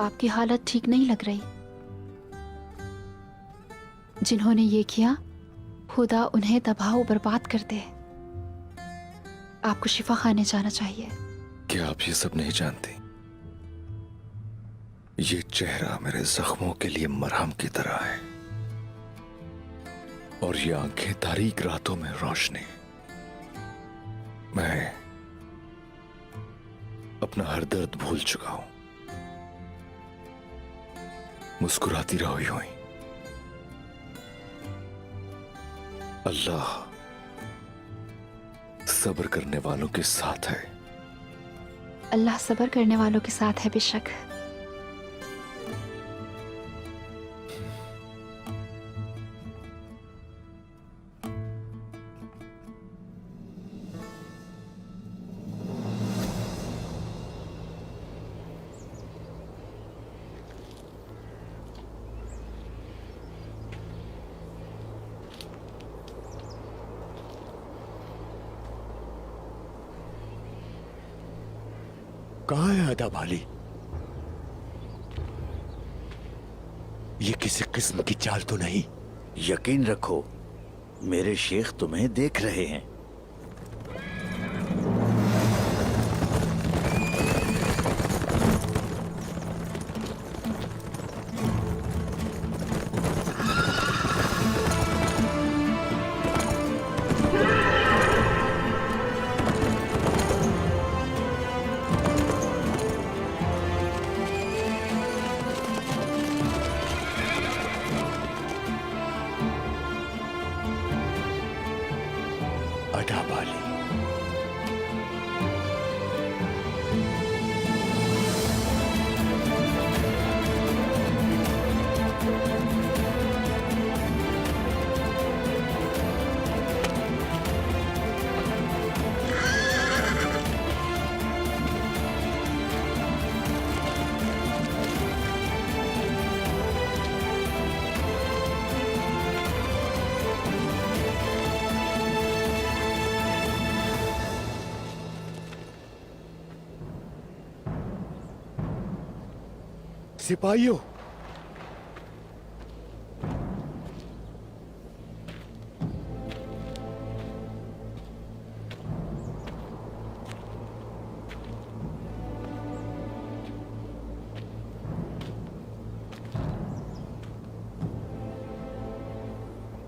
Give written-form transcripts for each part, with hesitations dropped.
आपकी हालत ठीक नहीं लग रही। जिन्होंने ये किया, खुदा उन्हें तबाह और बर्बाद कर दे। आपको शिफा खाने जाना चाहिए। क्या आप ये सब नहीं जानती? ये चेहरा मेरे जख्मों के लिए मरहम की तरह है, और ये आंखें तारीक रातों में रोशनी। मैं अपना हर दर्द भूल चुका हूं। मुस्कुराती रहो यूं ही। अल्लाह सब्र करने वालों के साथ है। अल्लाह सब्र करने वालों के साथ है बेशक। कहाँ है अदब अली? ये किसी किस्म की चाल तो नहीं? यकीन रखो, मेरे शेख तुम्हें देख रहे हैं। अदब अली, सिपाहियों,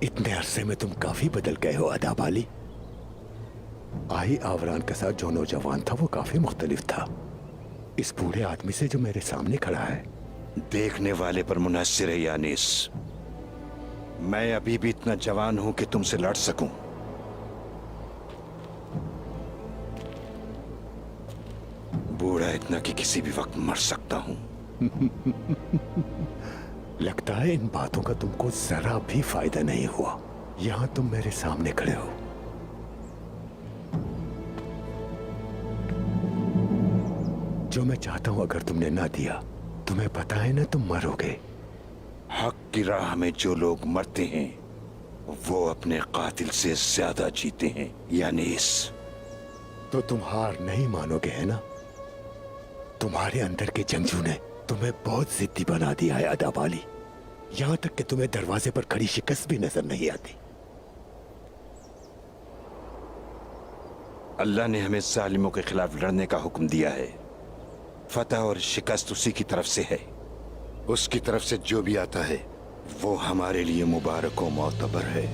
इतने अरसे में तुम काफी बदल गए हो अदब अली। आई आवरान के साथ जो नौजवान था वो काफी मुख्तलिफ था इस बूढ़े आदमी से जो मेरे सामने खड़ा है। देखने वाले पर मुनहसिर है यानीस। मैं अभी भी इतना जवान हूं कि तुमसे लड़ सकूं। बूढ़ा इतना कि किसी भी वक्त मर सकता हूं। लगता है इन बातों का तुमको जरा भी फायदा नहीं हुआ। यहां तुम मेरे सामने खड़े हो। जो मैं चाहता हूं अगर तुमने ना दिया, तुम्हें पता है ना तुम मरोगे। हक की राह में जो लोग मरते हैं वो अपने कातिल से ज्यादा जीते हैं यानीस। तो तुम हार नहीं मानोगे, है ना? तुम्हारे अंदर के जंगजू ने तुम्हें बहुत जिद्दी बना दिया है अदब अली। यहां तक कि तुम्हें दरवाजे पर खड़ी शिकस्त भी नजर नहीं आती। अल्लाह ने हमें जालिमों के खिलाफ लड़ने का हुक्म दिया है। फतह और शिकस्त उसी की तरफ से है। उसकी तरफ से जो भी आता है वो हमारे लिए मुबारक व मोतबर है।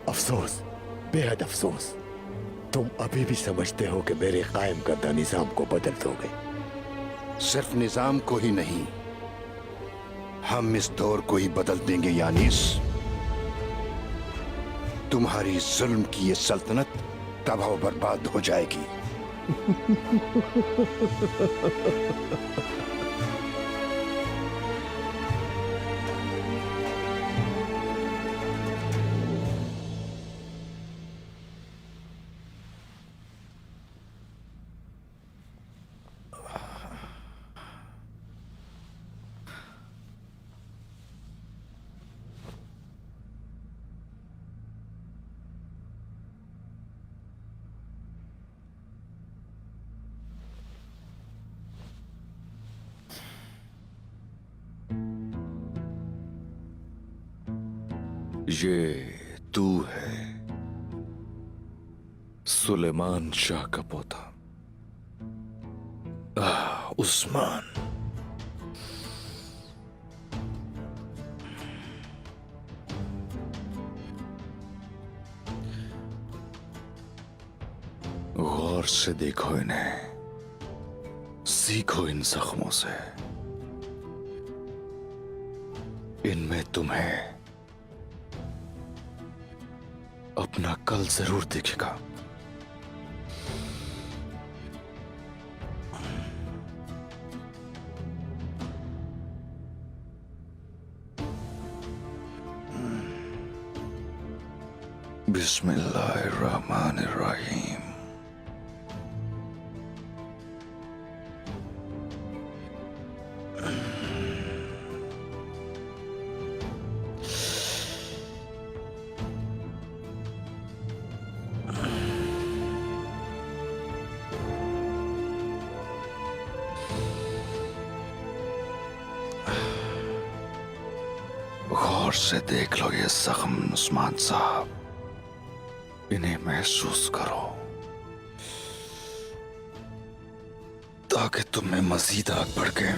अफसोस, बेहद अफसोस, तुम अभी भी समझते हो कि मेरे कायम करदा निजाम को बदल दोगे। सिर्फ निजाम को ही नहीं, हम इस दौर को ही बदल देंगे यानीस। तुम्हारी जुल्म की ये सल्तनत तबाह बर्बाद हो जाएगी। ये तू है, सुलेमान शाह का पोता उस्मान। गौर से देखो इन्हें, सीखो इन जख्मों से। इनमें तुम्हें अपना कल जरूर दिखेगा। बिस्मिल्लाहिर्रहमानिर्रहीम। गौर से देख लो ये जख्म उस्मान साहब, इन्हें महसूस करो ताकि तुम्हें मजीद आग भड़के।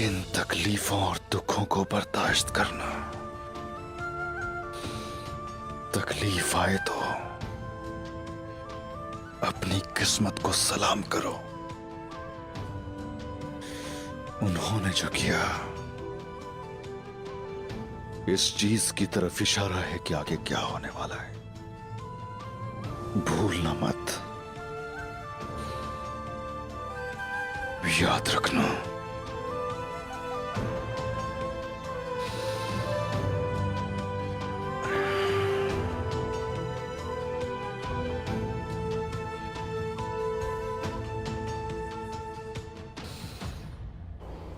इन तकलीफों और दुखों को बर्दाश्त करना। तकलीफ आए तो अपनी किस्मत को सलाम करो। उन्होंने जो किया इस चीज की तरफ इशारा है कि आगे क्या होने वाला है। भूलना मत, याद रखना।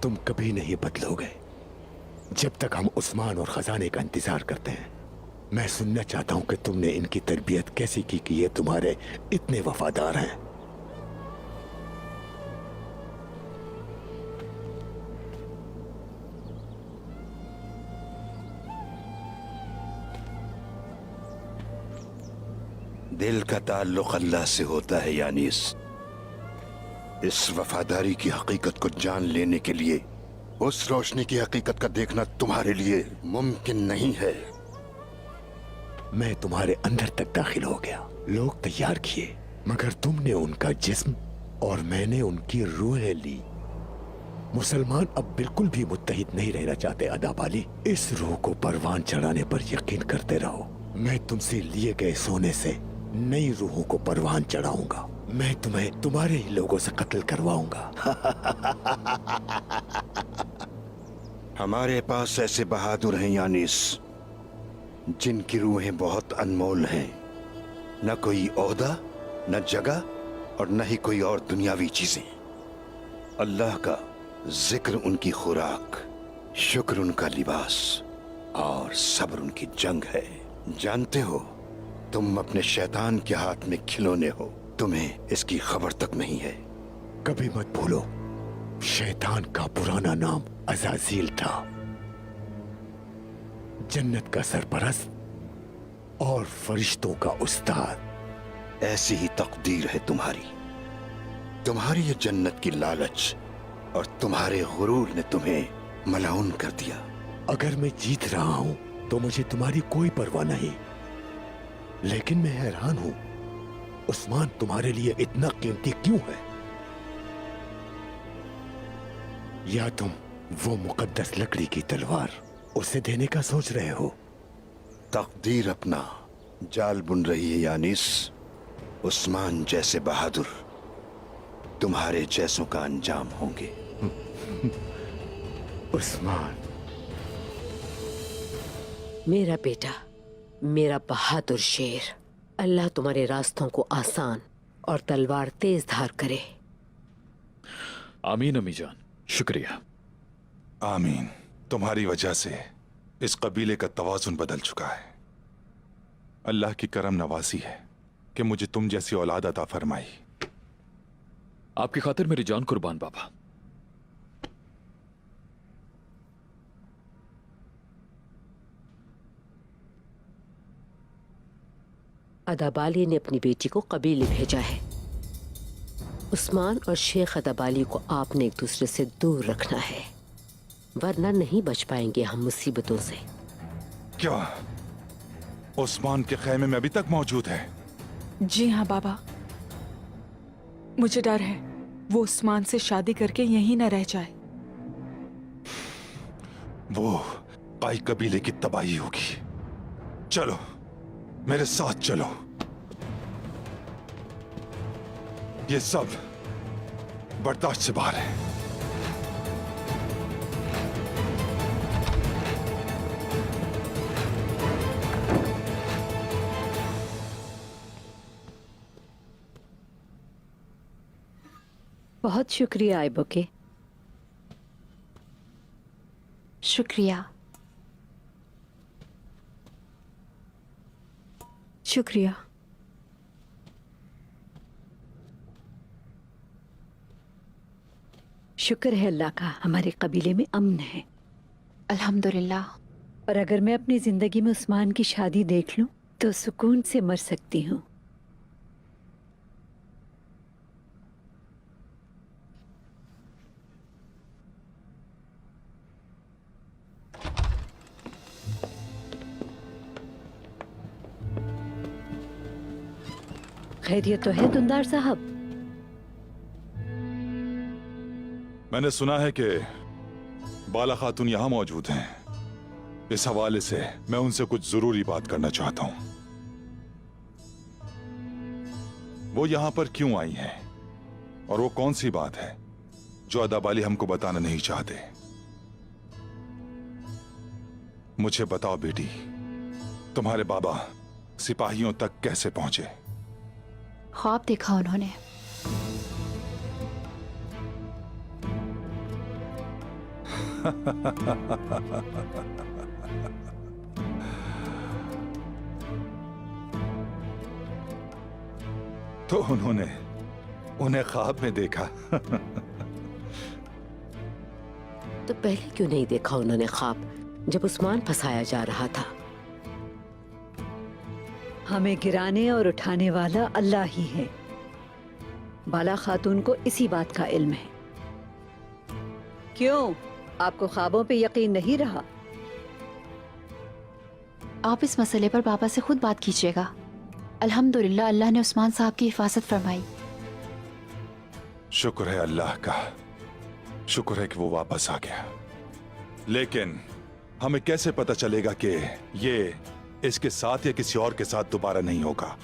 तुम कभी नहीं बदलोगे जब तक हम उस्मान और खजाने का इंतजार करते हैं। मैं सुनना चाहता हूं कि तुमने इनकी तरबियत कैसी की कि ये तुम्हारे इतने वफादार हैं। दिल का ताल्लुक अल्लाह से होता है यानीस। इस वफादारी की हकीकत को जान लेने के लिए उस रोशनी की हकीकत का देखना तुम्हारे लिए मुमकिन नहीं है। मैं तुम्हारे अंदर तक दाखिल हो गया, लोग तैयार किए, मगर तुमने उनका जिस्म और मैंने उनकी रूहें ली। मुसलमान अब बिल्कुल भी मुत्तहिद नहीं रहना चाहते अदाबाली। इस रूह को परवान चढ़ाने पर यकीन करते रहो। मैं तुमसे लिए गए सोने से नई रूहों को परवान चढ़ाऊंगा। मैं तुम्हें तुम्हारे ही लोगों से कत्ल करवाऊंगा। हमारे पास ऐसे बहादुर हैं यानीस, जिनकी रूहें बहुत अनमोल हैं। न कोई ओहदा, न जगह और न ही कोई और दुनियावी चीजें। अल्लाह का जिक्र उनकी खुराक, शुक्र उनका लिबास और सब्र उनकी जंग है। जानते हो, तुम अपने शैतान के हाथ में खिलौने हो, तुम्हें इसकी खबर तक नहीं है। कभी मत भूलो, शैतान का पुराना नाम अज़ाज़ील था, जन्नत का सरपरस्त और फरिश्तों का उस्ताद। ऐसी ही तकदीर है तुम्हारी। तुम्हारी ये जन्नत की लालच और तुम्हारे गुरूर ने तुम्हें मलाउन कर दिया। अगर मैं जीत रहा हूं तो मुझे तुम्हारी कोई परवाह नहीं, लेकिन मैं हैरान हूं उस्मान तुम्हारे लिए इतना कीमती क्यों है? या तुम वो मुकद्दस लकड़ी की तलवार उसे देने का सोच रहे हो? तकदीर अपना जाल बुन रही है यानीस। उस्मान जैसे बहादुर तुम्हारे जैसों का अंजाम होंगे। उस्मान, मेरा बेटा, मेरा बहादुर शेर, अल्लाह तुम्हारे रास्तों को आसान और तलवार तेज धार करे। आमीन अम्मी जान, शुक्रिया। आमीन। तुम्हारी वजह से इस कबीले का तवाजुन बदल चुका है। अल्लाह की करम नवाजी है कि मुझे तुम जैसी औलाद अता फरमाई। आपकी खातिर मेरी जान कुर्बान बाबा। अदाबाली ने अपनी बेटी को कबीले भेजा है। उस्मान और शेख अदाबाली को आपने एक दूसरे से दूर रखना है, वरना नहीं बच पाएंगे हम मुसीबतों से। क्या उस्मान के खैमे में अभी तक मौजूद है? जी हाँ बाबा, मुझे डर है वो उस्मान से शादी करके यहीं न रह जाए। वो काई कबीले की तबाही होगी। चलो मेरे साथ चलो। ये सब बर्दाश्त से बाहर है। बहुत शुक्रिया आइबोके। शुक्रिया। शुक्रिया। शुक्र है अल्लाह का, हमारे कबीले में अमन है। अल्हम्दुलिल्लाह। और अगर मैं अपनी जिंदगी में उस्मान की शादी देख लूं तो सुकून से मर सकती हूँ। खैरियत तो है दुंदार साहब? मैंने सुना है कि बाला खातून यहां मौजूद हैं। इस हवाले से मैं उनसे कुछ जरूरी बात करना चाहता हूं। वो यहां पर क्यों आई हैं और वो कौन सी बात है जो अदाबाली हमको बताना नहीं चाहते? मुझे बताओ बेटी, तुम्हारे बाबा सिपाहियों तक कैसे पहुंचे? ख्वाब देखा उन्होंने। तो उन्होंने उन्हें ख्वाब में देखा। तो पहले क्यों नहीं देखा उन्होंने ख्वाब, जब उस्मान फंसाया जा रहा था? हमें गिराने और उठाने वाला अल्लाह ही है। बाला खातून को इसी बात का इल्म है। क्यों, आपको ख्वाबों पे यकीन नहीं रहा? आप इस मसले पर बाबा से खुद बात कीजिएगा। अल्हम्दुलिल्लाह अल्लाह ने उस्मान साहब की हिफाजत फरमाई। शुक्र है अल्लाह का, शुक्र है कि वो वापस आ गया। लेकिन हमें कैसे पता चलेगा कि ये इसके साथ या किसी और के साथ दोबारा नहीं होगा?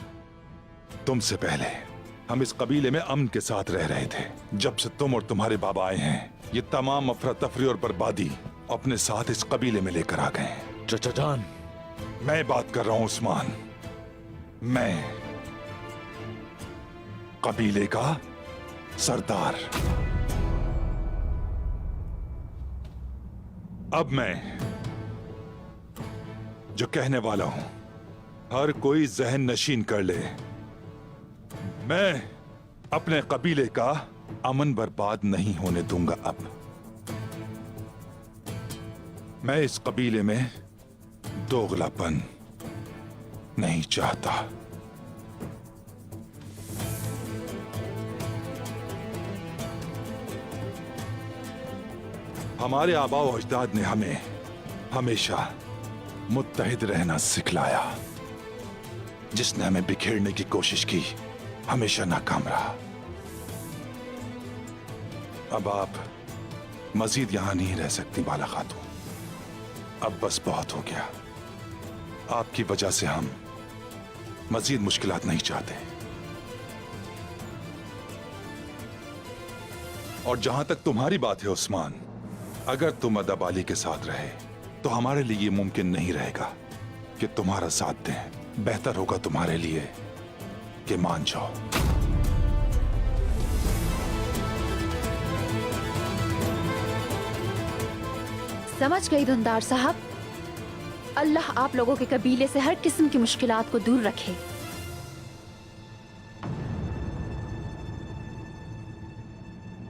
तुमसे पहले हम इस कबीले में अमन के साथ रह रहे थे। जब से तुम और तुम्हारे बाबा आए हैं, ये तमाम अफरा तफरी और बर्बादी अपने साथ इस कबीले में लेकर आ गए हैं। चाचा जान, मैं बात कर रहा हूं उस्मान, मैं कबीले का सरदार। अब मैं जो कहने वाला हूं, हर कोई जहन नशीन कर ले। मैं अपने कबीले का अमन बर्बाद नहीं होने दूंगा। अब मैं इस कबीले में दोगलापन नहीं चाहता। हमारे आबा और अजदाद ने हमें हमेशा मुत्तहिद रहना सिखलाया। जिसने हमें बिखेरने की कोशिश की हमेशा नाकाम रहा। अब आप मजीद यहां नहीं रह सकती बाला खातून। अब बस बहुत हो गया। आपकी वजह से हम मजीद मुश्किलात नहीं चाहते। और जहां तक तुम्हारी बात है उस्मान, अगर तुम अदाबाली के साथ रहे तो हमारे लिए मुमकिन नहीं रहेगा कि तुम्हारा साथ दें। बेहतर होगा तुम्हारे लिए कि मान जाओ। समझ गई धुंधार साहब। अल्लाह आप लोगों के कबीले से हर किस्म की मुश्किलात को दूर रखे।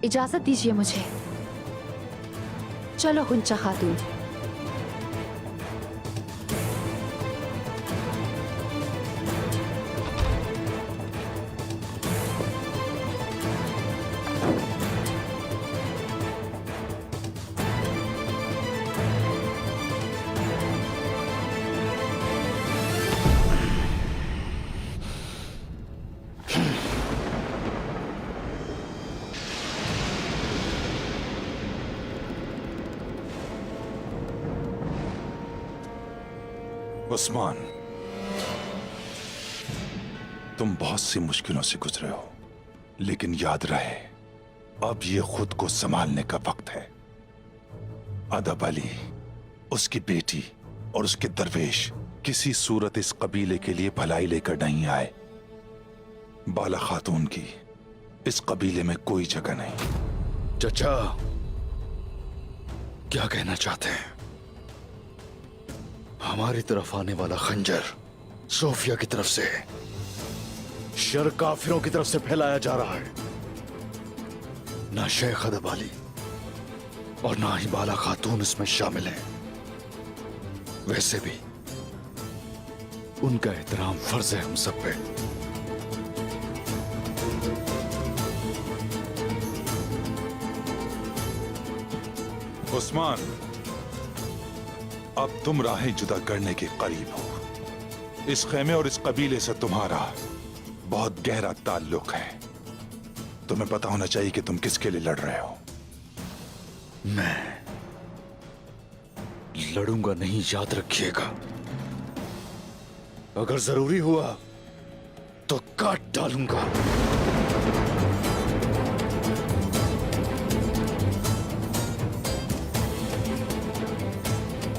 इजाजत दीजिए मुझे। चलो हुंचा खातून। उस्मान, तुम बहुत सी मुश्किलों से गुजरे हो, लेकिन याद रहे अब ये खुद को संभालने का वक्त है। अदब अली, उसकी बेटी और उसके दरवेश किसी सूरत इस कबीले के लिए भलाई लेकर नहीं आए। बाला खातून की इस कबीले में कोई जगह नहीं। चचा, क्या कहना चाहते हैं? हमारी तरफ आने वाला खंजर सोफिया की तरफ से है, शर काफिरों की तरफ से फैलाया जा रहा है। ना शेख अदब अली और ना ही बाला खातून इसमें शामिल है। वैसे भी उनका एहतराम फर्ज है हम सब पे। उस्मान, अब तुम राहें जुदा करने के करीब हो। इस खेमे और इस कबीले से तुम्हारा बहुत गहरा ताल्लुक है। तुम्हें पता होना चाहिए कि तुम किसके लिए लड़ रहे हो। मैं लड़ूंगा नहीं, याद रखिएगा। अगर जरूरी हुआ तो काट डालूंगा।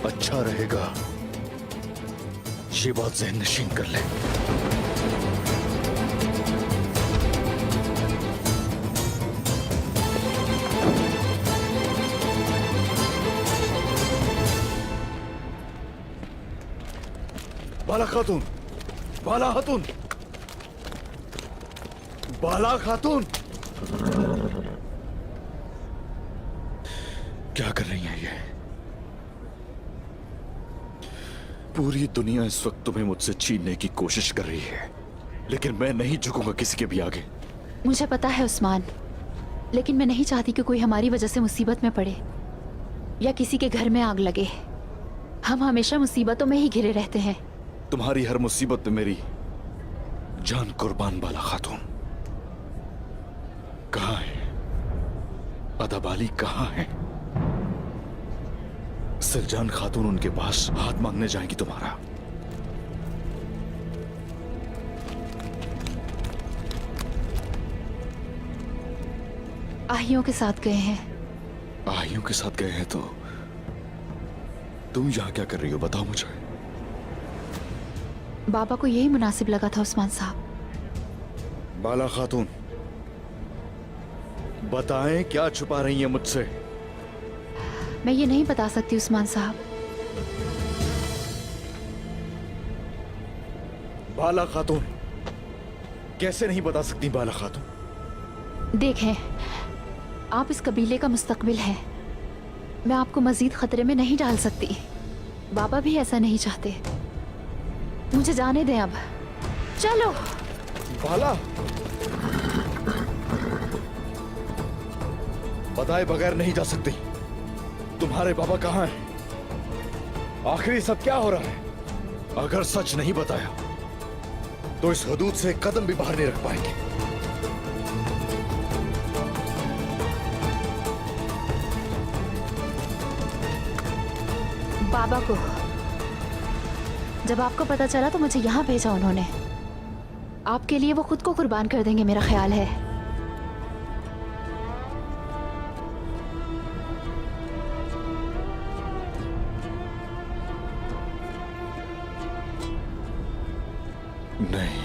अच्छा रहेगा ये बात ज़हन नशीन कर ले। बाला खातून, बाला खातून, बाला खातून, क्या कर रही हैं ये? पूरी दुनिया इस वक्त तुम्हें मुझसे छीनने की कोशिश कर रही है, लेकिन मैं नहीं झुकूंगा किसी के भी आगे। मुझे पता है उस्मान, लेकिन मैं नहीं चाहती कि कोई हमारी वजह से मुसीबत में पड़े या किसी के घर में आग लगे। हम हमेशा मुसीबतों में ही घिरे रहते हैं। तुम्हारी हर मुसीबत पे मेरी जान कुर्बान। बाला खातून कहाँ है? अदब अली कहाँ है? सलजान खातून उनके पास हाथ मांगने जाएंगी तुम्हारा। आहियों के साथ गए हैं। आहियों के साथ गए हैं तो तुम यहां क्या कर रही हो? बताओ मुझे। बाबा को यही मुनासिब लगा था उस्मान साहब। बाला खातून, बताएं क्या छुपा रही हैं मुझसे? मैं ये नहीं बता सकती उस्मान साहब। बाला खातून, कैसे नहीं बता सकती बाला खातून? देखें, आप इस कबीले का मुस्तकबिल हैं। मैं आपको मजीद खतरे में नहीं डाल सकती। बाबा भी ऐसा नहीं चाहते। मुझे जाने दें अब। चलो। बाला, बताए बगैर नहीं जा सकती। तुम्हारे बाबा कहाँ हैं? आखिर सब क्या हो रहा है? अगर सच नहीं बताया तो इस हदूद से कदम भी बाहर नहीं रख पाएंगे। बाबा को जब आपको पता चला तो मुझे यहाँ भेजा उन्होंने। आपके लिए वो खुद को कुर्बान कर देंगे, मेरा ख्याल है। नहीं,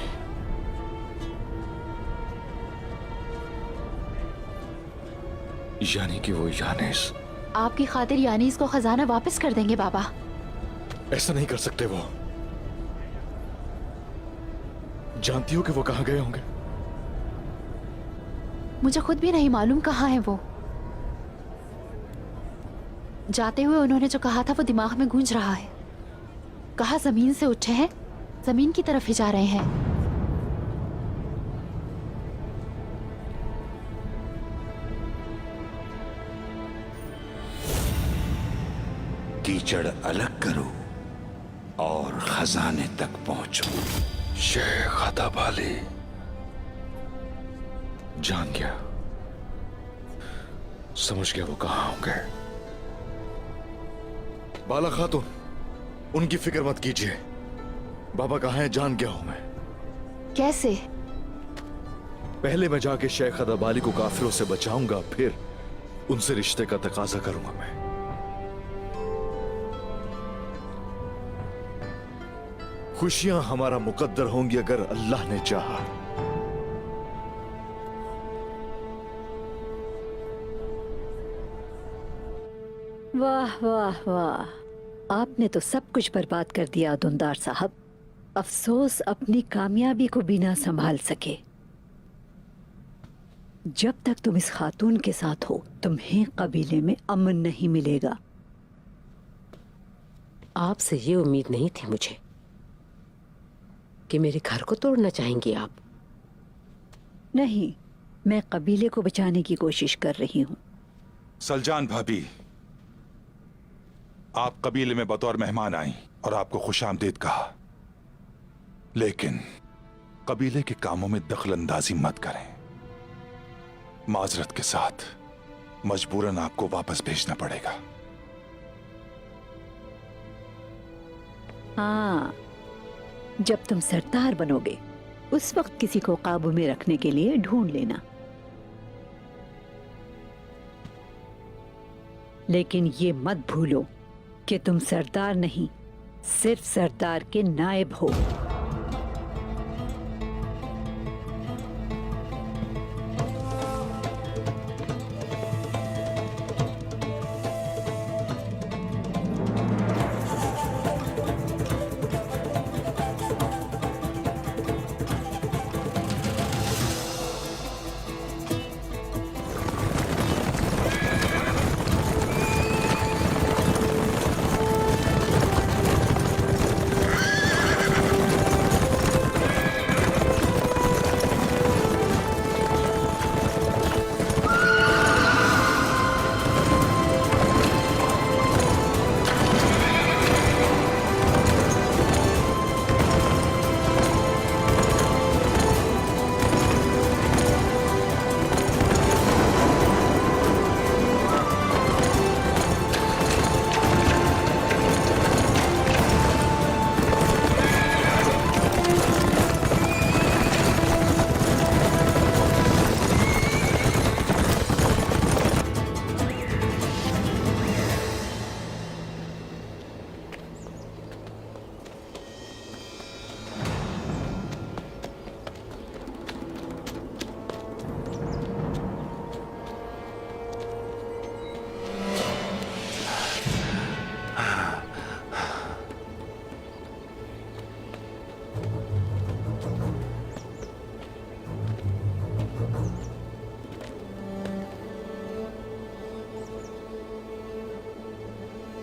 यानी कि वो यानिस। आपकी खातिर यानीस को खजाना वापस कर देंगे बाबा। ऐसा नहीं कर सकते वो। जानती हो कि वो कहां गए होंगे? मुझे खुद भी नहीं मालूम कहाँ है वो। जाते हुए उन्होंने जो कहा था वो दिमाग में गूंज रहा है। कहा जमीन से उठे हैं, जमीन की तरफ ही जा रहे हैं। कीचड़ अलग करो और खजाने तक पहुंचो। शेख अदाबाली जान गया, समझ गया वो कहां होंगे। बाला खातून, उनकी फिक्र मत कीजिए। बाबा कहां हैं जान गया हूं मैं। कैसे? पहले मैं जाके शेख अदाबाली को काफिरों से बचाऊंगा, फिर उनसे रिश्ते का तकाजा करूंगा मैं। खुशियां हमारा मुकद्दर होंगी अगर अल्लाह ने चाहा। वाह वाह वाह, आपने तो सब कुछ बर्बाद कर दिया दुंदार साहब। अफसोस अपनी कामयाबी को भी ना संभाल सके। जब तक तुम इस खातून के साथ हो तुम्हें कबीले में अमन नहीं मिलेगा। आपसे ये उम्मीद नहीं थी मुझे कि मेरे घर को तोड़ना चाहेंगी आप। नहीं, मैं कबीले को बचाने की कोशिश कर रही हूँ। सलजान भाभी, आप कबीले में बतौर मेहमान आई और आपको खुशामदीद कहा, लेकिन कबीले के कामों में दखलंदाजी मत करें। माजरत के साथ मजबूरन आपको वापस भेजना पड़ेगा। हाँ, जब तुम सरदार बनोगे उस वक्त किसी को काबू में रखने के लिए ढूंढ लेना। लेकिन ये मत भूलो कि तुम सरदार नहीं, सिर्फ सरदार के नायब हो।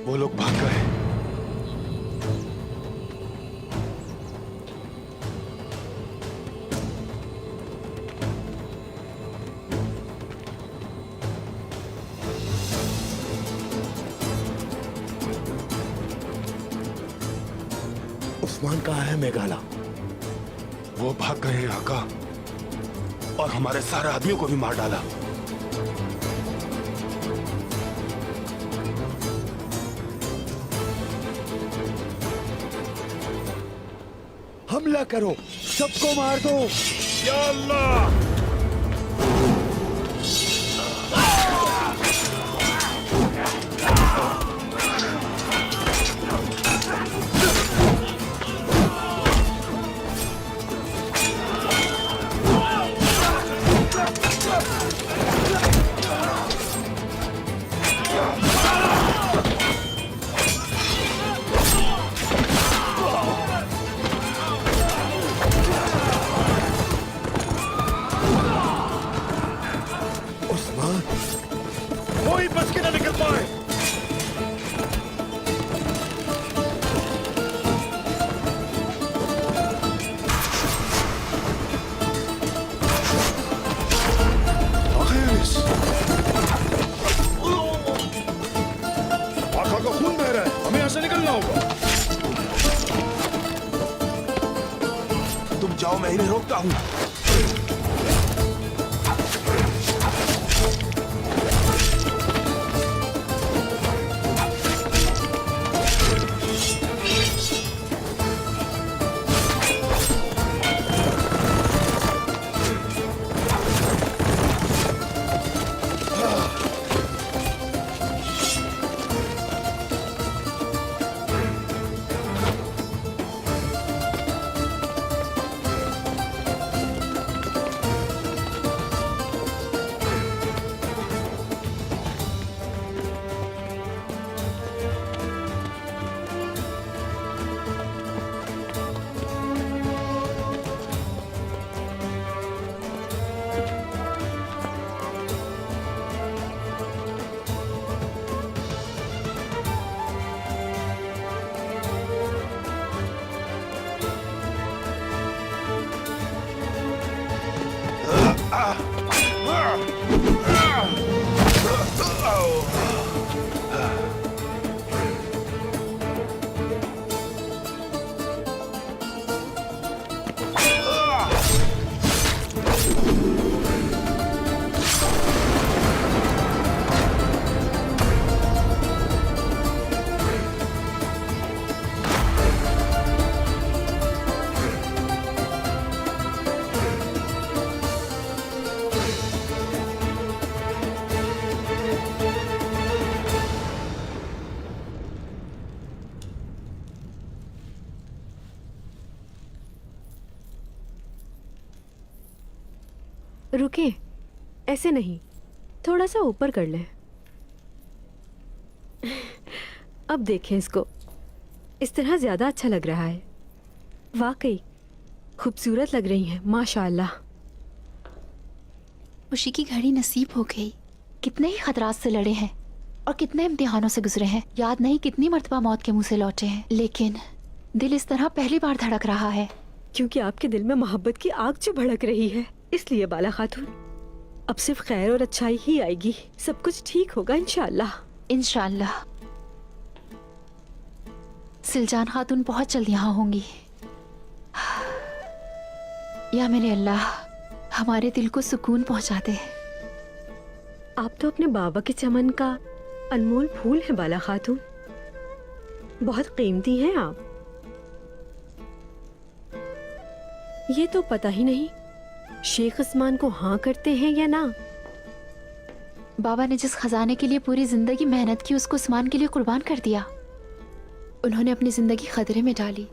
वो लोग भाग गए। उस्मान कहाँ है मेघाला? वो भाग गए आका, और हमारे सारे आदमियों को भी मार डाला। हमला करो, सबको मार दो। या अल्लाह! जाओ, मैं इन्हें रोकता हूँ। रुके, ऐसे नहीं, थोड़ा सा ऊपर कर लें। अब देखें इसको, इस तरह ज्यादा अच्छा लग रहा है। वाकई खूबसूरत लग रही हैं, माशाअल्लाह। खुशी की घड़ी नसीब हो गई। कितने ही खतरात से लड़े हैं और कितने इम्तिहानों से गुजरे हैं। याद नहीं कितनी मर्तबा मौत के मुंह से लौटे हैं, लेकिन दिल इस तरह पहली बार धड़क रहा है। क्योंकि आपके दिल में मोहब्बत की आग जो भड़क रही है, इसलिए बाला खातून, अब सिर्फ खैर और अच्छाई ही आएगी। सब कुछ ठीक होगा इंशाअल्लाह। इंशाअल्लाह। सिलजान खातून बहुत जल्द यहाँ होंगी। या मेरे अल्लाह, हमारे दिल को सुकून पहुंचा दे। आप तो अपने बाबा के चमन का अनमोल फूल है बाला खातून, बहुत कीमती हैं आप। ये तो पता ही नहीं शेख उस्मान को हाँ करते हैं या ना। बाबा ने जिस खजाने के लिए पूरी जिंदगी मेहनत की, उसको उस्मान के लिए कुर्बान कर दिया। उन्होंने अपनी जिंदगी खतरे में डाली।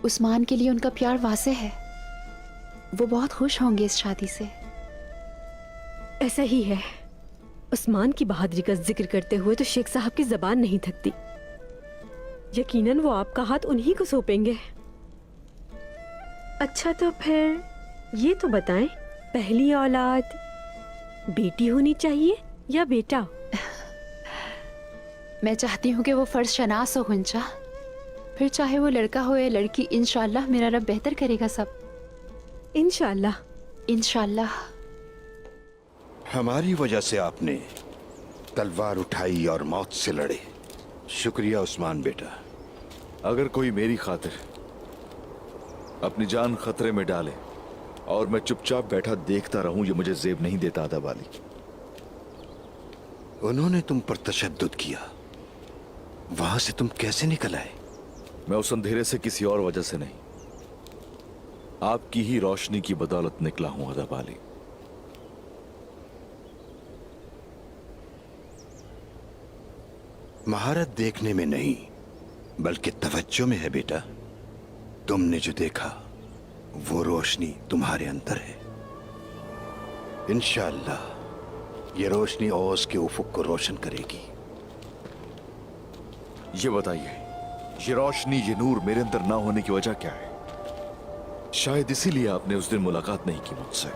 उस्मान के लिए उनका प्यार वासे है। वो बहुत खुश होंगे इस शादी से। ऐसा ही है। उस्मान की बहादुरी का जिक्र करते हुए तो शेख साहब की जबान नहीं थकती। यकीनन वो आपका हाथ उन्हीं को सौंपेंगे। अच्छा, तो फिर ये तो बताएं, पहली औलाद बेटी होनी चाहिए या बेटा? मैं चाहती हूँ कि वो फर्ज शनास हो गुंजा। फिर चाहे वो लड़का हो या लड़की, इंशाअल्लाह मेरा रब बेहतर करेगा सब। इंशाअल्लाह। इंशाअल्लाह। हमारी वजह से आपने तलवार उठाई और मौत से लड़े। शुक्रिया उस्मान बेटा। अगर कोई मेरी खातिर अपनी जान खतरे में डाले और मैं चुपचाप बैठा देखता रहूं, ये मुझे जेब नहीं देता अदब वाली। उन्होंने तुम पर तशद्दुद किया, वहां से तुम कैसे निकल आए? मैं उस अंधेरे से किसी और वजह से नहीं, आपकी ही रोशनी की बदौलत निकला हूं अदब वाली। महारत देखने में नहीं बल्कि तवज्जो में है बेटा। तुमने जो देखा वो रोशनी तुम्हारे अंदर है। इंशाअल्लाह ये रोशनी ओस के उफुक को रोशन करेगी। ये बताइए, ये रोशनी, ये नूर मेरे अंदर ना होने की वजह क्या है? शायद इसीलिए आपने उस दिन मुलाकात नहीं की मुझसे।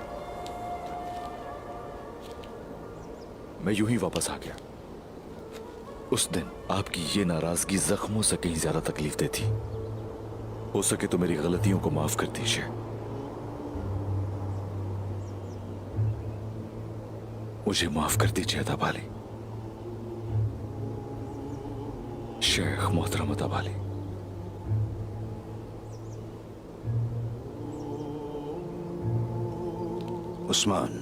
मैं यूं ही वापस आ गया। उस दिन आपकी ये नाराजगी जख्मों से कहीं ज्यादा तकलीफ देती। हो सके तो मेरी गलतियों को माफ कर दीजिए। मुझे माफ कर दीजिए अदब वाली। शेख मोहतरम अदब वाली। उस्मान,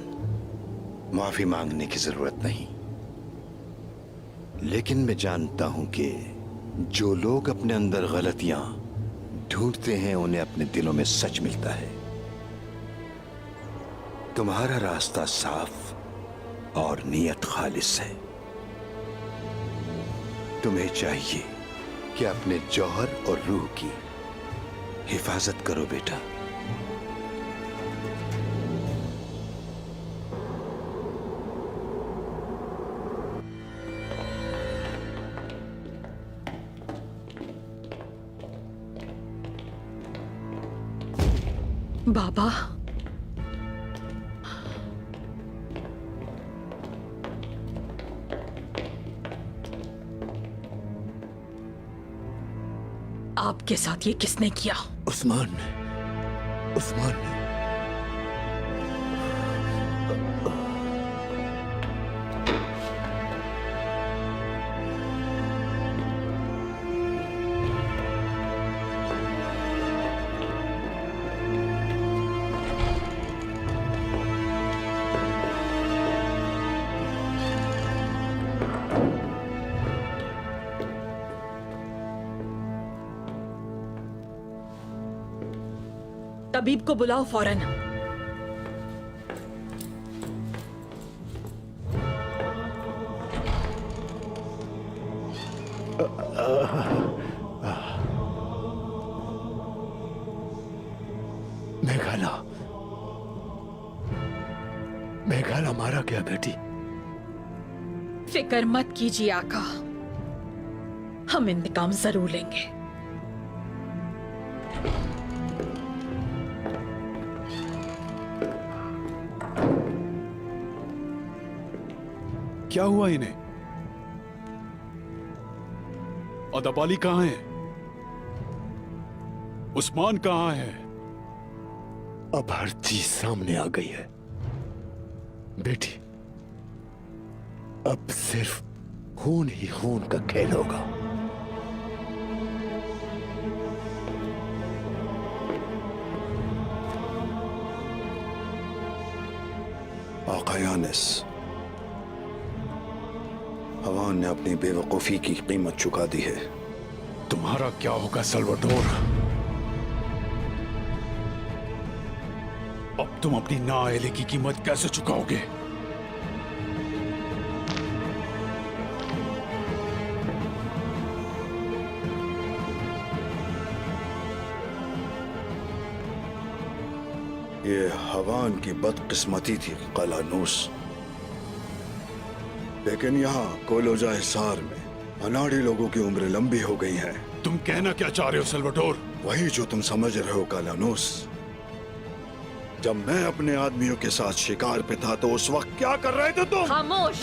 माफी मांगने की जरूरत नहीं, लेकिन मैं जानता हूं कि जो लोग अपने अंदर गलतियां ढूंढते हैं उन्हें अपने दिलों में सच मिलता है। तुम्हारा रास्ता साफ और नीयत खालिस है। तुम्हें चाहिए कि अपने जौहर और रूह की हिफाजत करो बेटा। बाबा, आपके साथ ये किसने किया? उस्मान उस्मान ने। तबीब को बुलाओ फौरन। मेघाला, मेघाला मारा गया बेटी। फिक्र मत कीजिए आका, हम इंतकाम जरूर लेंगे। क्या हुआ इन्हें? अदाबाली कहां है? उस्मान कहां है? अब हर चीज सामने आ गई है बेटी। अब सिर्फ खून ही खून का खेल होगा। आका यानिस, हवान ने अपनी बेवकूफी की कीमत चुका दी है। तुम्हारा क्या होगा सल्वाडोर? अब तुम अपनी नाअहली की कीमत कैसे चुकाओगे? ये हवान की बदकिस्मती थी कलानूस, लेकिन यहाँ कोलोजा हिसार में अनाड़ी लोगों की उम्र लंबी हो गई है। तुम कहना क्या चाह रहे हो सल्वाडोर? वही जो तुम समझ रहे हो कालानूस। जब मैं अपने आदमियों के साथ शिकार पे था तो उस वक्त क्या कर रहे थे तुम? खामोश।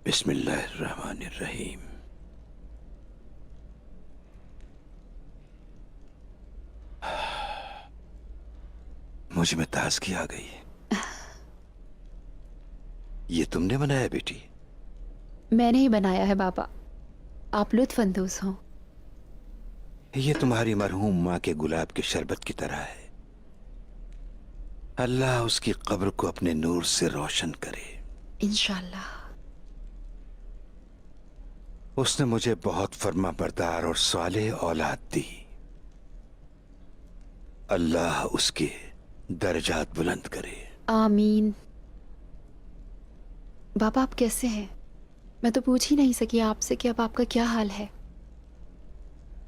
बिस्मिल्लाहिर्रहमानिर्रहीम। मुझ में ताजगी आ गई। ये तुमने बनाया बेटी? मैंने ही बनाया है बाबा, आप लुत्फ अंदोज हो। ये तुम्हारी मरहूम माँ के गुलाब के शरबत की तरह है। अल्लाह उसकी कब्र को अपने नूर से रोशन करे। इंशाल्लाह। उसने मुझे बहुत फर्मा बरदार और सालेह औलाद दी। अल्लाह उसके दर्जात बुलंद करे। आमीन। बाबा आप कैसे हैं? मैं तो पूछ ही नहीं सकी आपसे कि अब आपका क्या हाल है।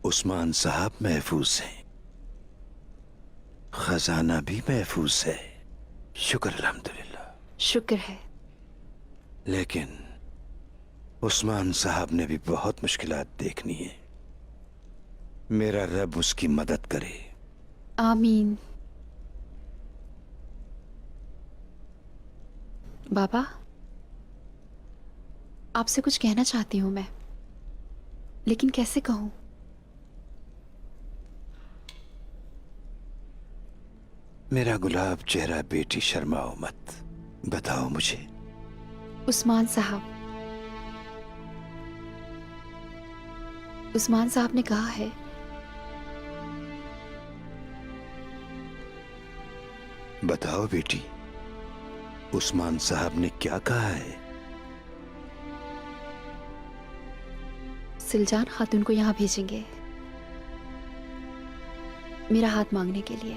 उस्मान साहब महफूज हैं, खजाना भी महफूज है, शुक्र अल्हम्दुलिल्लाह। शुक्र है। लेकिन उस्मान साहब ने भी बहुत मुश्किलात देखनी है। मेरा रब उसकी मदद करे। आमीन। बाबा आपसे कुछ कहना चाहती हूं मैं, लेकिन कैसे कहूं? मेरा गुलाब चेहरा बेटी, शर्माओ मत, बताओ मुझे। उस्मान साहब, उस्मान साहब ने कहा है बताओ बेटी, उस्मान साहब ने क्या कहा है? सिलजान खातून को यहाँ भेजेंगे मेरा हाथ मांगने के लिए।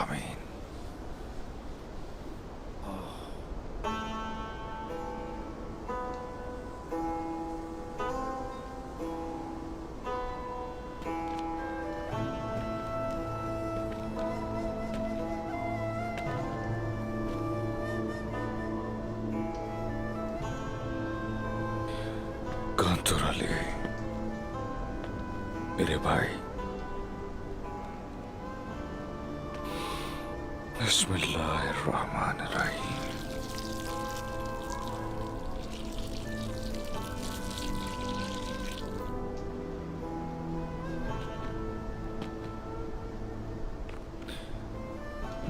आमीन। कांतुर अली, मेरे भाई, बिस्मिल्लाहिर्रहमानिर्रहीम।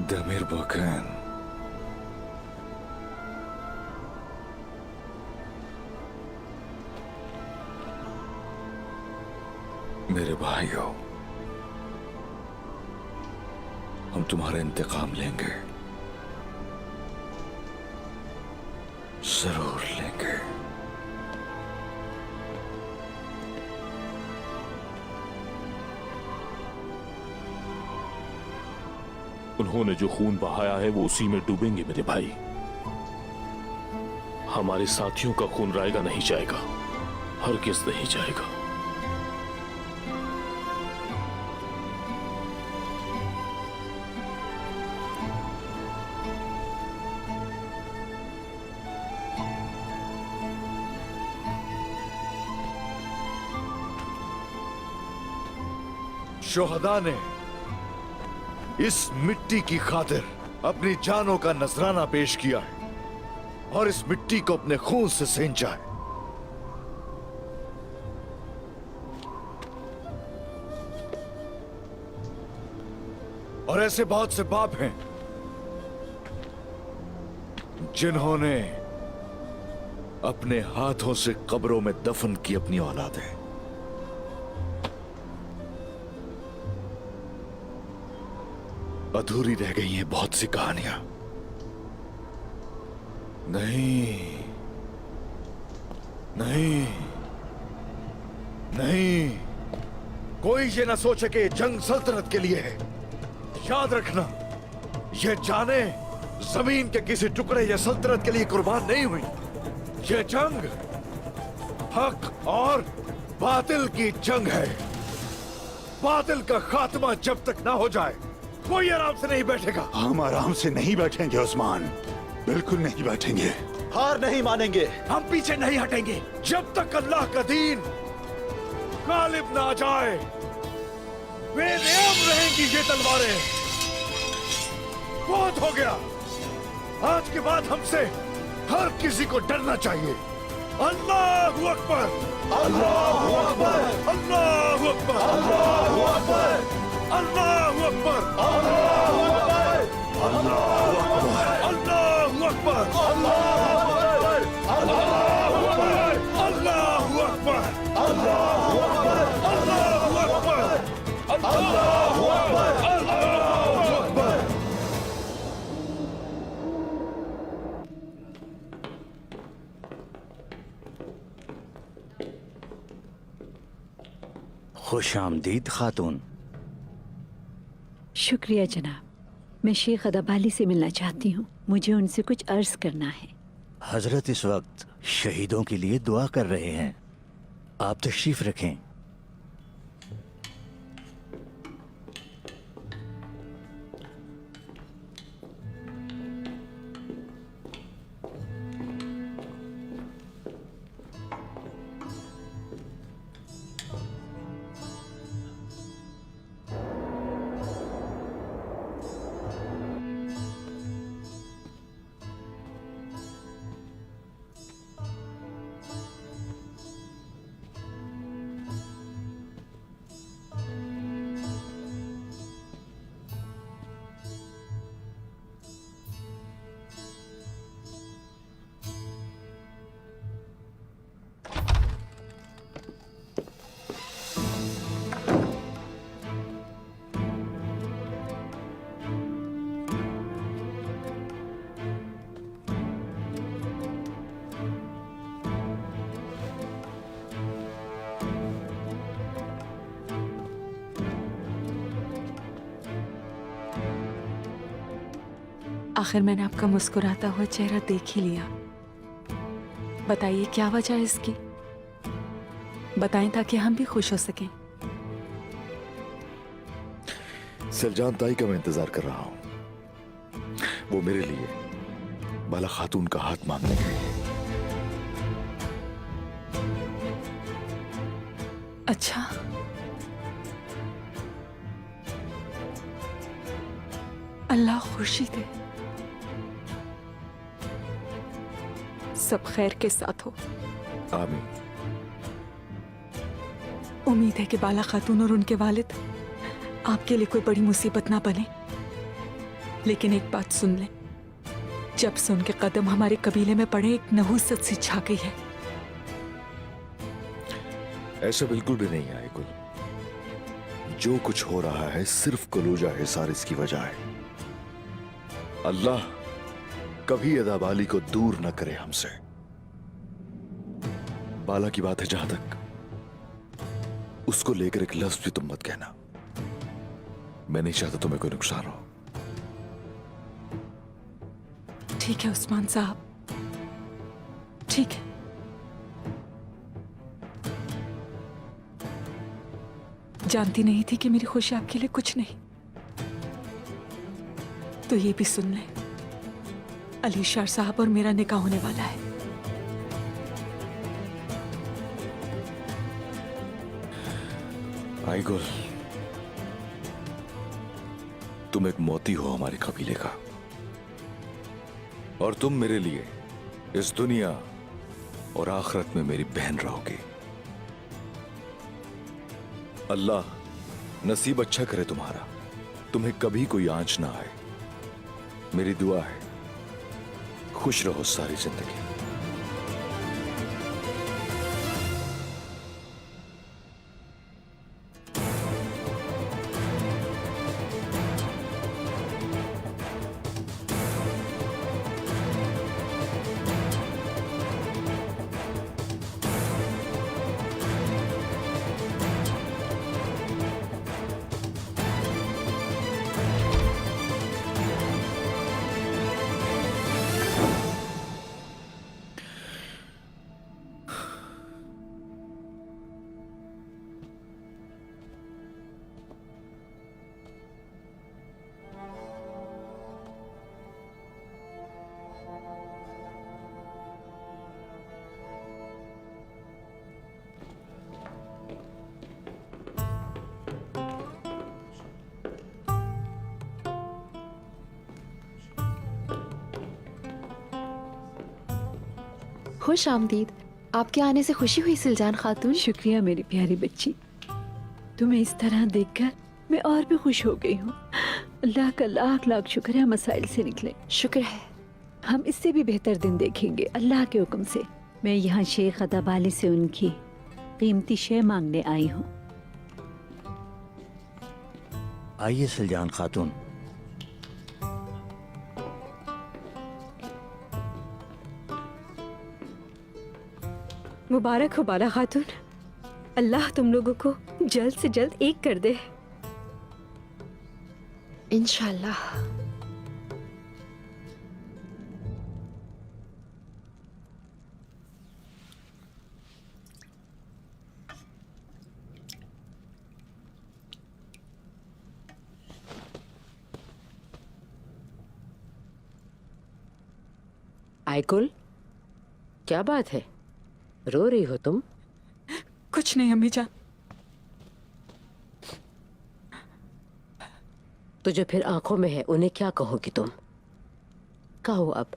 दमीर बकैन, मेरे भाइयों, हम तुम्हारा इंतकाम लेंगे, जरूर लेंगे। उन्होंने जो खून बहाया है वो उसी में डूबेंगे मेरे भाई। हमारे साथियों का खून रायगा नहीं जाएगा, हरगिज़ नहीं जाएगा। शोहदा ने इस मिट्टी की खातिर अपनी जानों का नजराना पेश किया है और इस मिट्टी को अपने खून से सींचा है। और ऐसे बहुत से बाप हैं जिन्होंने अपने हाथों से कब्रों में दफन की अपनी औलादें। अधूरी रह गई हैं बहुत सी कहानियां। नहीं नहीं नहीं, कोई ये ना सोचे कि जंग सल्तनत के लिए है। याद रखना, ये जाने जमीन के किसी टुकड़े या सल्तनत के लिए कुर्बान नहीं हुई। ये जंग हक और बातिल की जंग है। बादल का खात्मा जब तक ना हो जाए कोई आराम से नहीं बैठेगा। हम आराम से नहीं बैठेंगे उस्मान, बिल्कुल नहीं बैठेंगे। हार नहीं मानेंगे, हम पीछे नहीं हटेंगे जब तक अल्लाह का दीन गालिब ना आ जाए। बेनियाम रहेंगी ये तलवारें। बहुत हो गया, आज के बाद हमसे हर किसी को डरना चाहिए। अल्लाहू अकबर, अल्लाहू अकबर, अल्लाहू अकबर, अल्लाहू अकबर, अल्लाहू अकबर, अल्लाहू अकबर, अल्लाहू अकबर, अल्लाहू अकबर, अल्लाहू अकबर, अल्लाहू अकबर, अल्लाहू अकबर, अल्लाहू अकबर, अल्लाहू अकबर, अल्लाहू अकबर, अल्लाहू अकबर। खुश आमदीद खातून। शुक्रिया जनाब, मैं शेख अदाबाली से मिलना चाहती हूँ। मुझे उनसे कुछ अर्ज करना है। हजरत इस वक्त शहीदों के लिए दुआ कर रहे हैं, आप तशरीफ रखें। आखिर मैंने आपका मुस्कुराता हुआ चेहरा देख ही लिया। बताइए क्या वजह है इसकी, बताएं ताकि हम भी खुश हो सकें। सलजान ताई का मैं इंतजार कर रहा हूं। वो मेरे लिए बाला खातून का हाथ मांगने गई है। अच्छा, अल्लाह खुशी दे, सब खैर के साथ हो। आमीन। उम्मीद है कि बाला खातून और उनके वालिद आपके लिए कोई बड़ी मुसीबत ना बने। लेकिन एक बात सुन लें, जब से उनके कदम हमारे कबीले में पड़े एक नहुसत सी छा गई है। ऐसा बिल्कुल भी नहीं है गुल। जो कुछ हो रहा है सिर्फ कलूजा हिसार इसकी वजह है। अल्लाह कभी अदाबाली को दूर न करे हमसे। बाला की बात है जहां तक, उसको लेकर एक लफ्ज भी तुम मत कहना। मैं नहीं चाहता तुम्हें कोई नुकसान हो। ठीक है उस्मान साहब, ठीक है। जानती नहीं थी कि मेरी खुशी आपके लिए कुछ नहीं। तो ये भी सुन लें, अली शाह साहब और मेरा निकाह होने वाला है। आई गुल, तुम एक मोती हो हमारे कबीले का, और तुम मेरे लिए इस दुनिया और आखिरत में मेरी बहन रहोगी। अल्लाह नसीब अच्छा करे तुम्हारा, तुम्हें कभी कोई आंच ना आए। मेरी दुआ है खुश रहो सारी जिंदगी। खुश आमदीद। आपके आने से खुशी हुई सिलजान खातून। शुक्रिया मेरी प्यारी बच्ची, तुम्हें इस तरह देखकर मैं और भी खुश हो गई हूँ। अल्लाह का लाख लाख शुक्र है मसाइल से निकले। शुक्र है। हम इससे भी बेहतर दिन देखेंगे अल्लाह के हुक्म से। मैं यहाँ शेख अदाबाली से उनकी कीमती शे मांगने आई हूँ। आइए सिलजान खातून। मुबारक हो बाला खातून, अल्लाह तुम लोगों को जल्द से जल्द एक कर दे। इंशाल्लाह। आयकुल, क्या बात है, रो रही हो तुम? कुछ नहीं अम्मी जान। तो जो फिर आंखों में है उन्हें क्या कहोगी तुम? कहो अब।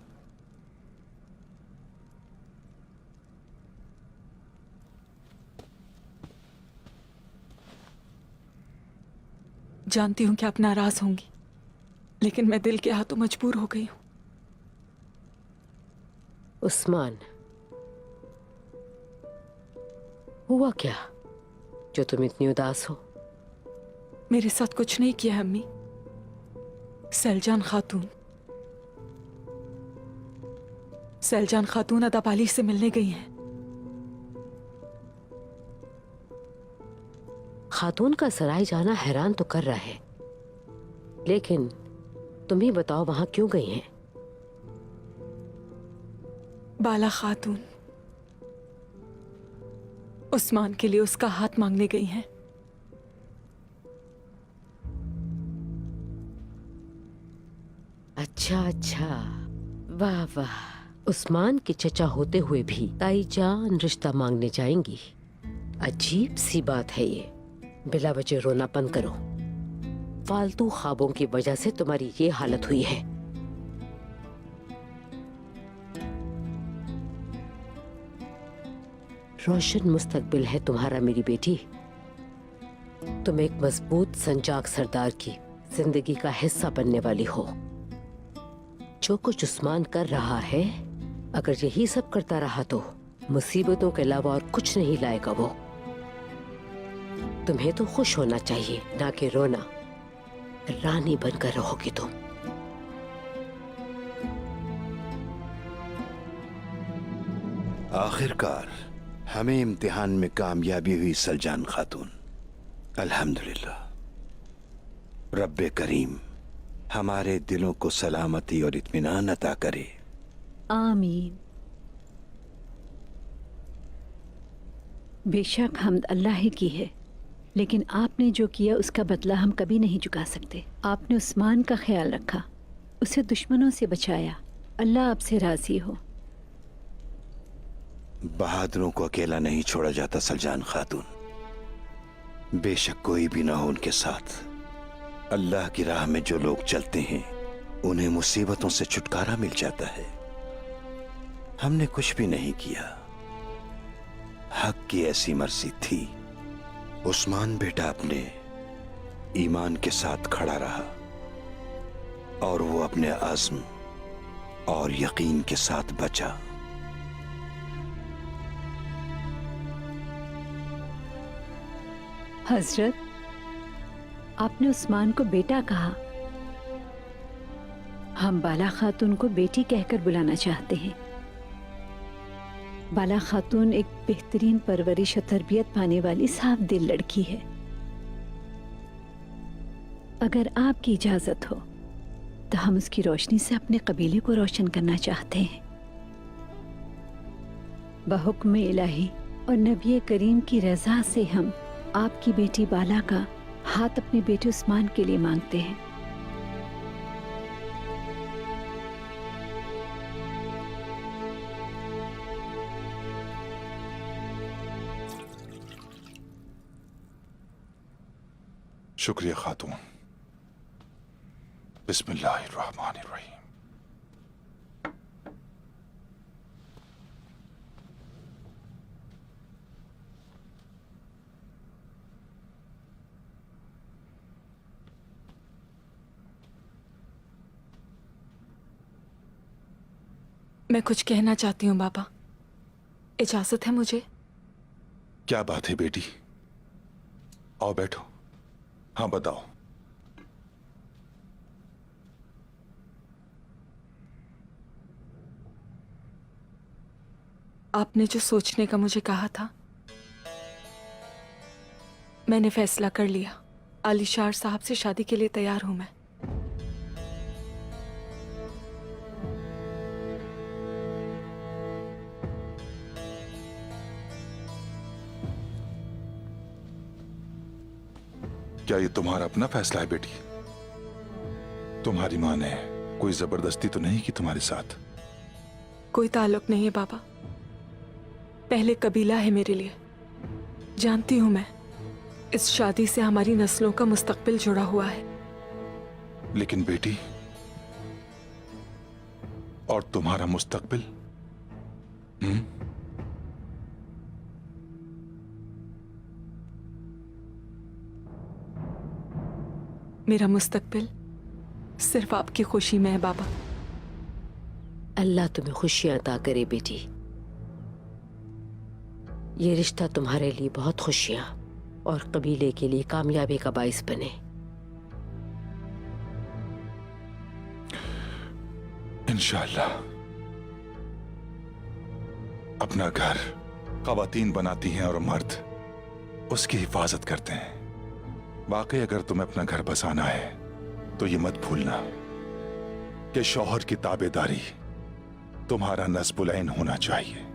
जानती हूँ कि आप नाराज होंगी, लेकिन मैं दिल के हाथों मजबूर हो गई हूँ। उस्मान, हुआ क्या जो तुम इतनी उदास हो? मेरे साथ कुछ नहीं किया है अम्मी। सैलजान खातून अदाबाली से मिलने गई हैं। खातून का सराय जाना हैरान तो कर रहा है, लेकिन तुम ही बताओ वहां क्यों गई हैं? बाला खातून उस्मान के लिए उसका हाथ मांगने गई हैं। अच्छा अच्छा, वाह वाह। उस्मान के चचा होते हुए भी ताई जान रिश्ता मांगने जाएंगी। अजीब सी बात है ये। बिला वजह रोना बंद करो। फालतू ख्वाबों की वजह से तुम्हारी ये हालत हुई है। रोशन मुस्तकबिल है तुम्हारा मेरी बेटी। तुम एक मजबूत संजाग सरदार की जिंदगी का हिस्सा बनने वाली हो। जो कुछ उस्मान कर रहा है, अगर यही सब करता रहा तो मुसीबतों के अलावा और कुछ नहीं लाएगा वो। तुम्हें तो खुश होना चाहिए, ना कि रोना। रानी बनकर रहोगी तुम। आखिरकार हमें इम्तिहान में कामयाबी हुई सलजान खातून। अल्हम्दुलिल्लाह। रब्बे करीम हमारे दिलों को सलामती और इत्मीनान अता करे। आमीन। बेशक हमद अल्लाह ही की है, लेकिन आपने जो किया उसका बदला हम कभी नहीं चुका सकते। आपने उस्मान का ख्याल रखा, उसे दुश्मनों से बचाया। अल्लाह आपसे राजी हो। बहादुरों को अकेला नहीं छोड़ा जाता सलजान खातून। बेशक कोई भी ना हो उनके साथ। अल्लाह की राह में जो लोग चलते हैं उन्हें मुसीबतों से छुटकारा मिल जाता है। हमने कुछ भी नहीं किया, हक की ऐसी मर्जी थी। उस्मान बेटा अपने ईमान के साथ खड़ा रहा और वो अपने आज़्म और यकीन के साथ बचा। हजरत, आपने उस्मान को बेटा कहा। हम बाला खातून को बेटी कहकर बुलाना चाहते हैं। बाला खातून एक बेहतरीन परवरिश और तरबियत पाने वाली साफ दिल लड़की है। अगर आपकी इजाजत हो तो हम उसकी रोशनी से अपने कबीले को रोशन करना चाहते हैं। बहुक्म इलाही और नबी करीम की रजा से हम आपकी बेटी बाला का हाथ अपने बेटे उस्मान के लिए मांगते हैं। शुक्रिया खातून। बिस्मिल्लाहिर्रहमानिर्रहीम। मैं कुछ कहना चाहती हूँ बाबा, इजाजत है मुझे? क्या बात है बेटी? आओ बैठो। हाँ बताओ। आपने जो सोचने का मुझे कहा था, मैंने फैसला कर लिया। आलिशार साहब से शादी के लिए तैयार हूं मैं। क्या ये तुम्हारा अपना फैसला है बेटी? तुम्हारी माँ ने कोई जबरदस्ती तो नहीं की तुम्हारे साथ? कोई ताल्लुक नहीं है बाबा। पहले कबीला है मेरे लिए। जानती हूं मैं, इस शादी से हमारी नस्लों का मुस्तकबिल जुड़ा हुआ है। लेकिन बेटी, और तुम्हारा मुस्तकबिल? मेरा मुस्तकबिल सिर्फ आपकी खुशी में है बाबा। अल्लाह तुम्हें खुशियां अता करे बेटी। ये रिश्ता तुम्हारे लिए बहुत खुशियां और कबीले के लिए कामयाबी का बाइस बने। इंशाअल्लाह। अपना घर खवातीन बनाती हैं और मर्द उसकी हिफाजत करते हैं। वाकई अगर तुम्हें अपना घर बसाना है तो ये मत भूलना कि शौहर की ताबेदारी तुम्हारा नस्बुल ऐन होना चाहिए।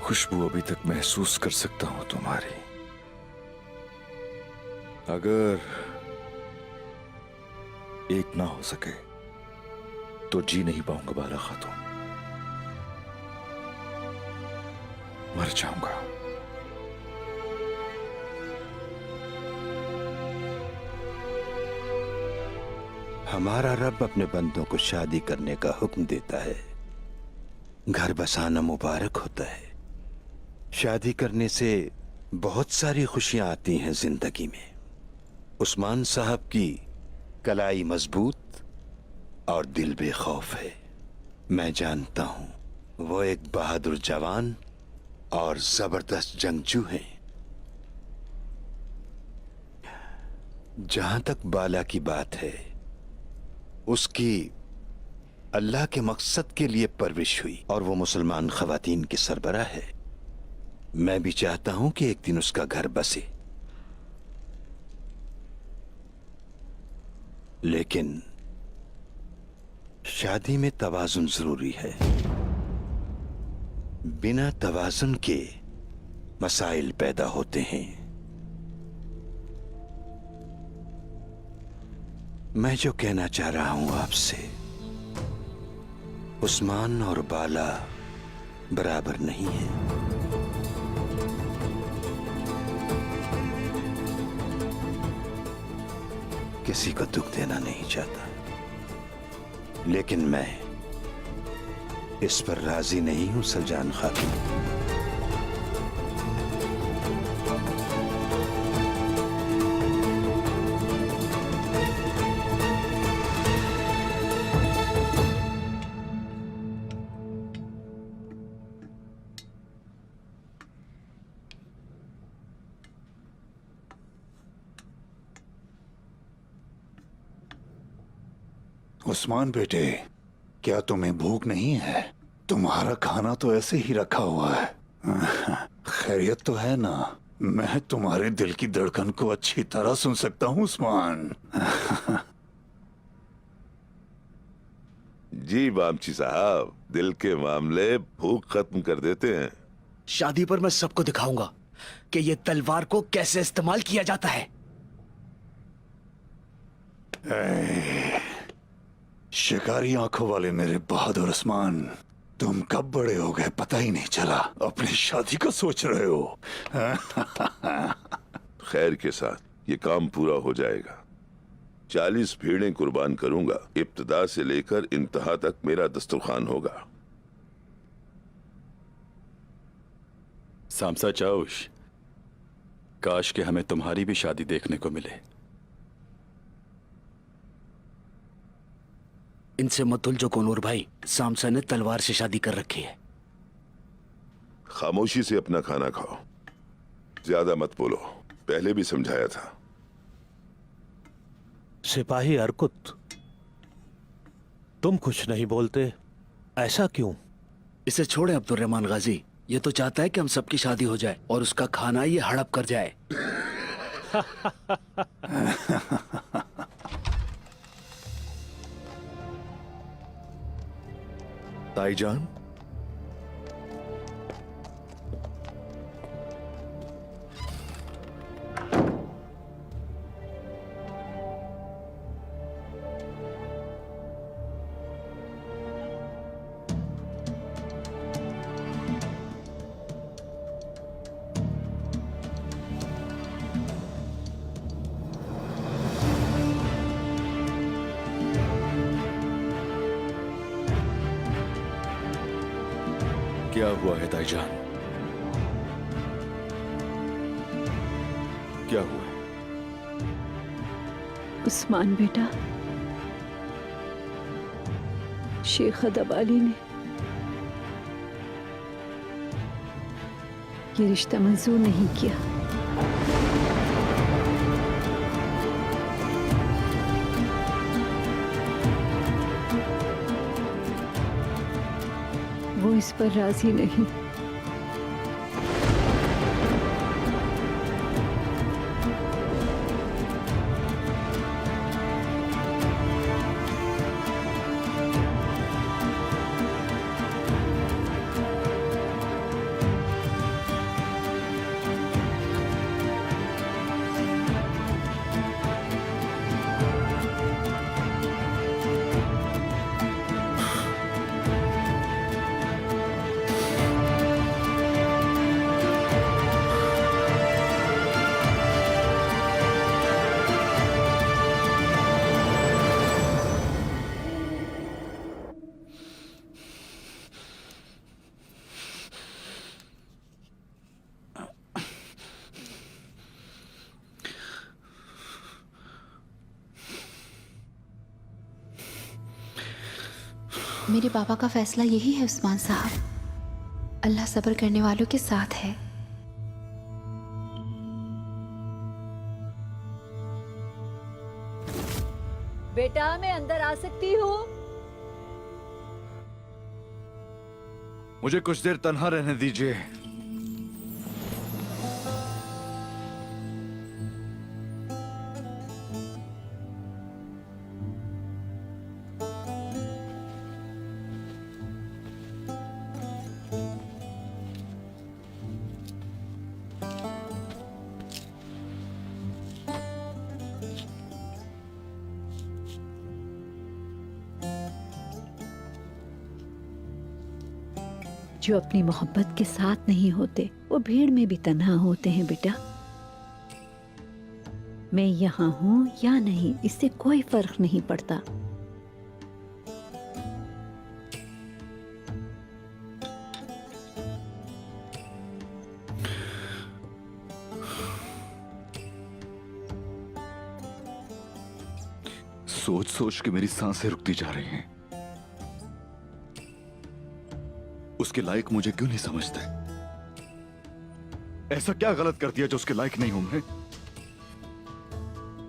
खुशबू अभी तक महसूस कर सकता हूं तुम्हारी। अगर एक ना हो सके तो जी नहीं पाऊंगा बाला खातून, मर जाऊंगा। हमारा रब अपने बंदों को शादी करने का हुक्म देता है। घर बसाना मुबारक होता है। शादी करने से बहुत सारी खुशियां आती हैं जिंदगी में। उस्मान साहब की कलाई मजबूत और दिल बेखौफ है। मैं जानता हूं वो एक बहादुर जवान और जबरदस्त जंगजू हैं। जहां तक बाला की बात है, उसकी अल्लाह के मकसद के लिए परवरिश हुई और वो मुसलमान खवातीन की सरबराह है। मैं भी चाहता हूं कि एक दिन उसका घर बसे, लेकिन शादी में तवाजुन जरूरी है। बिना तवाजुन के मसाइल पैदा होते हैं। मैं जो कहना चाह रहा हूं आपसे, उस्मान और बाला बराबर नहीं है। किसी को दुख देना नहीं चाहता, लेकिन मैं इस पर राजी नहीं हूं सलजान खातून। उस्मान बेटे, क्या तुम्हें भूख नहीं है? तुम्हारा खाना तो ऐसे ही रखा हुआ है। खैरियत तो है ना? मैं तुम्हारे दिल की धड़कन को अच्छी तरह सुन सकता हूँ उस्मान। जी बामची साहब, दिल के मामले भूख खत्म कर देते हैं। शादी पर मैं सबको दिखाऊंगा कि ये तलवार को कैसे इस्तेमाल किया जाता है। शिकारी आंखों वाले मेरे बहादुर उस्मान, तुम कब बड़े हो गए पता ही नहीं चला। अपनी शादी का सोच रहे हो? खैर के साथ ये काम पूरा हो जाएगा। 40 भेड़ें कुर्बान करूंगा। इब्तिदा से लेकर इंतहा तक मेरा दस्तरखान होगा। सामसा चाउश, काश के हमें तुम्हारी भी शादी देखने को मिले। इनसे मत उलझो कोनूर भाई, सामसा ने तलवार से शादी कर रखी है। खामोशी से अपना खाना खाओ, ज्यादा मत बोलो। पहले भी समझाया था। सिपाही अरकुत, तुम कुछ नहीं बोलते, ऐसा क्यों? इसे छोड़े अब्दुर्रहमान गाजी, ये तो चाहता है कि हम सबकी शादी हो जाए और उसका खाना ये हड़प कर जाए। ताईजान, क्या हुआ है ताईजान? क्या हुआ है? उस्मान बेटा, शेख अदबाली ने ये रिश्ता मंजूर नहीं किया। वो इस पर राजी नहीं। मेरे बाबा का फैसला यही है उस्मान साहब। अल्लाह सब्र करने वालों के साथ है। बेटा, मैं अंदर आ सकती हूँ? मुझे कुछ देर तन्हा रहने दीजिए। जो अपनी मोहब्बत के साथ नहीं होते वो भीड़ में भी तन्हा होते हैं बेटा। मैं यहाँ हूँ या नहीं, इससे कोई फर्क नहीं पड़ता। सोच सोच के मेरी सांसें रुकती जा रही हैं। उसके लायक मुझे क्यों नहीं समझते? ऐसा क्या गलत कर दिया जो उसके लायक नहीं हूं मैं?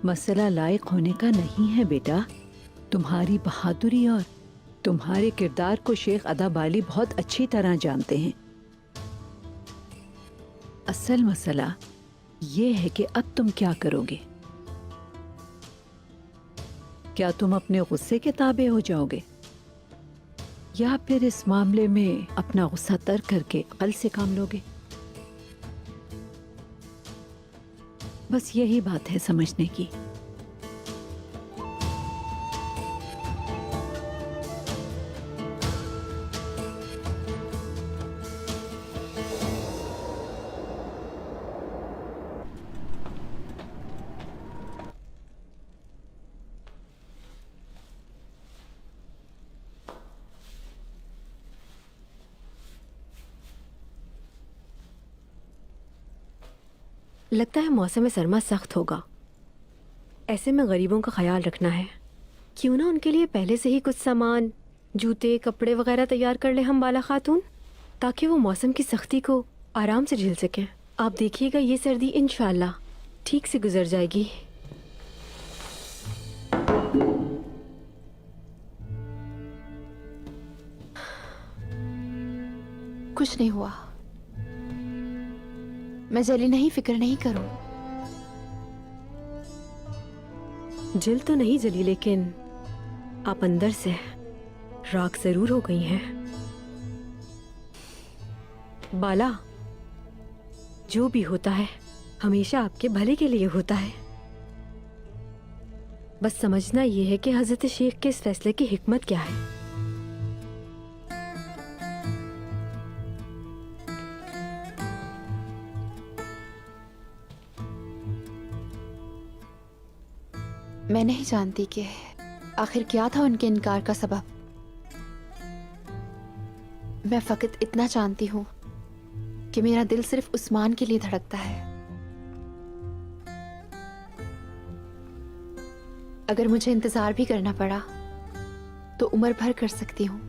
मसला लायक होने का नहीं है बेटा, तुम्हारी बहादुरी और तुम्हारे किरदार को शेख अदाबाली बहुत अच्छी तरह जानते हैं। असल मसला ये है कि अब तुम क्या करोगे? क्या तुम अपने गुस्से के ताबे हो जाओगे या फिर इस मामले में अपना गुस्सा तर्क करके अक्ल से काम लोगे? बस यही बात है समझने की। लगता है मौसम सरमा सख्त होगा। ऐसे में गरीबों का ख्याल रखना है। क्यों ना उनके लिए पहले से ही कुछ सामान, जूते, कपड़े वगैरह तैयार कर ले हम बाला खातून, ताकि वो मौसम की सख्ती को आराम से झेल सकें। आप देखिएगा ये सर्दी इंशाल्लाह ठीक से गुजर जाएगी। कुछ नहीं हुआ, मैं जली नहीं, फिक्र नहीं करो। जल तो नहीं जली, लेकिन आप अंदर से राख जरूर हो गई हैं। बाला, जो भी होता है हमेशा आपके भले के लिए होता है। बस समझना यह है कि हजरत शेख के इस फैसले की हिकमत क्या है। मैं नहीं जानती कि आखिर क्या था उनके इनकार का सबब। मैं फकत इतना जानती हूं कि मेरा दिल सिर्फ उस्मान के लिए धड़कता है। अगर मुझे इंतजार भी करना पड़ा तो उम्र भर कर सकती हूं।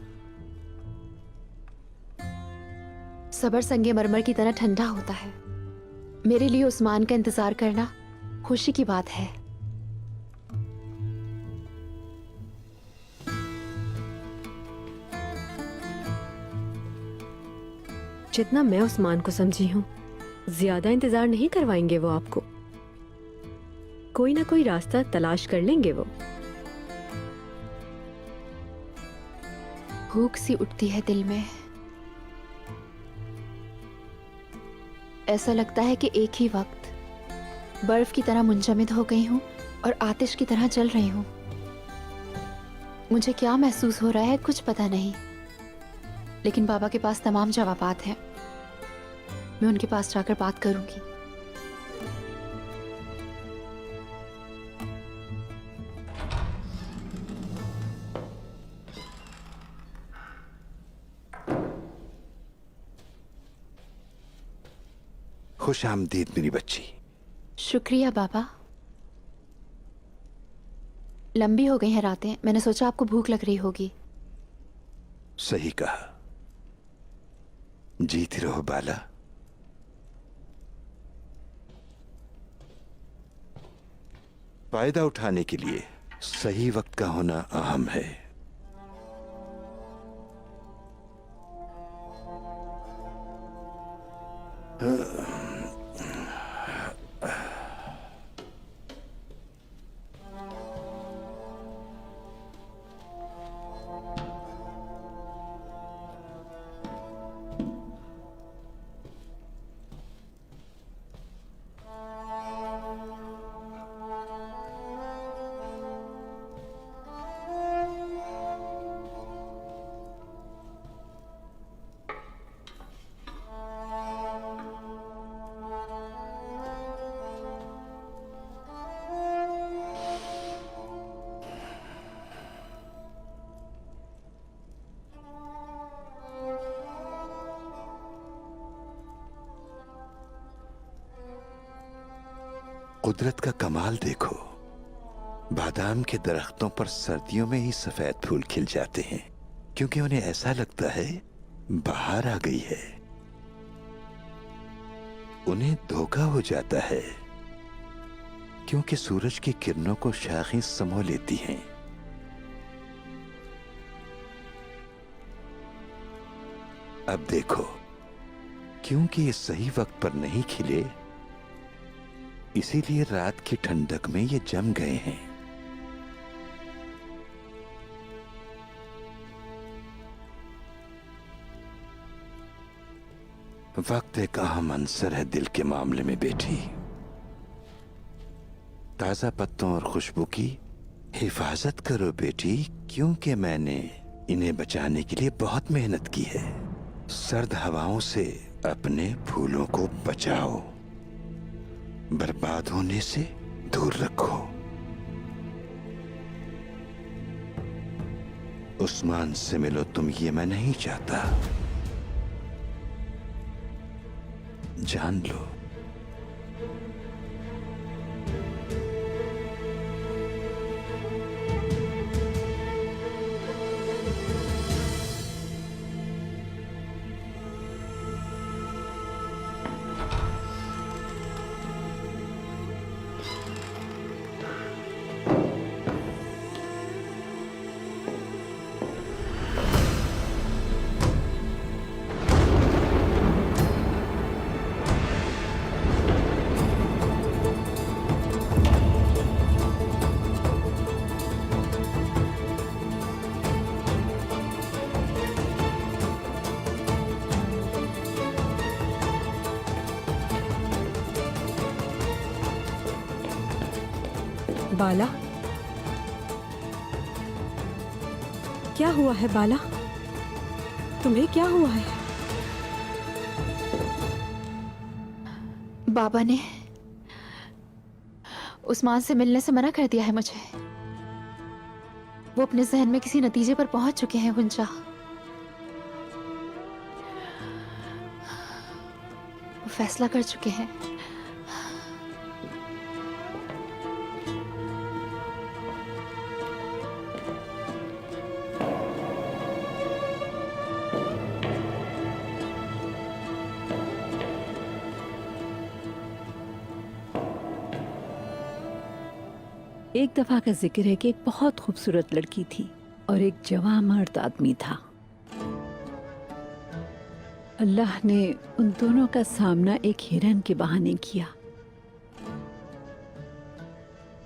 सबर संगे मरमर की तरह ठंडा होता है। मेरे लिए उस्मान का इंतजार करना खुशी की बात है। जितना मैं उस्मान को समझी हूं, ज्यादा इंतजार नहीं करवाएंगे वो आपको। कोई ना कोई रास्ता तलाश कर लेंगे वो। भूख सी उठती है दिल में। ऐसा लगता है कि एक ही वक्त बर्फ की तरह मुंजमद हो गई हूं और आतिश की तरह जल रही हूं। मुझे क्या महसूस हो रहा है कुछ पता नहीं, लेकिन बाबा के पास तमाम जवाबात हैं। मैं उनके पास जाकर बात करूंगी। खुश आमदीद मेरी बच्ची। शुक्रिया बाबा। लंबी हो गई हैं रातें, मैंने सोचा आपको भूख लग रही होगी। सही कहा। जीती रहो बाला। फायदा उठाने के लिए सही वक्त का होना अहम है। कुदरत का कमाल देखो। बादाम के दरख्तों पर सर्दियों में ही सफेद फूल खिल जाते हैं, क्योंकि उन्हें ऐसा लगता है बाहर आ गई है। उन्हें धोखा हो जाता है, क्योंकि सूरज की किरणों को शाखें समो लेती हैं। अब देखो, क्योंकि ये सही वक्त पर नहीं खिले, इसीलिए रात की ठंडक में ये जम गए हैं। वक्त एक अहम अंसर है दिल के मामले में बेटी। ताजा पत्तों और खुशबू की हिफाजत करो बेटी, क्योंकि मैंने इन्हें बचाने के लिए बहुत मेहनत की है। सर्द हवाओं से अपने फूलों को बचाओ, बर्बाद होने से दूर रखो। उस्मान से मिलो तुम, ये मैं नहीं चाहता, जान लो। बाला, क्या हुआ है बाला? तुम्हें क्या हुआ है? बाबा ने उस्मान से मिलने से मना कर दिया है मुझे। वो अपने जहन में किसी नतीजे पर पहुंच चुके हैं गुंजा। वो फैसला कर चुके हैं। एक दफा का जिक्र है कि एक बहुत खूबसूरत लड़की थी और एक जवां मर्द आदमी था। अल्लाह ने उन दोनों का सामना एक हिरन के बहाने किया।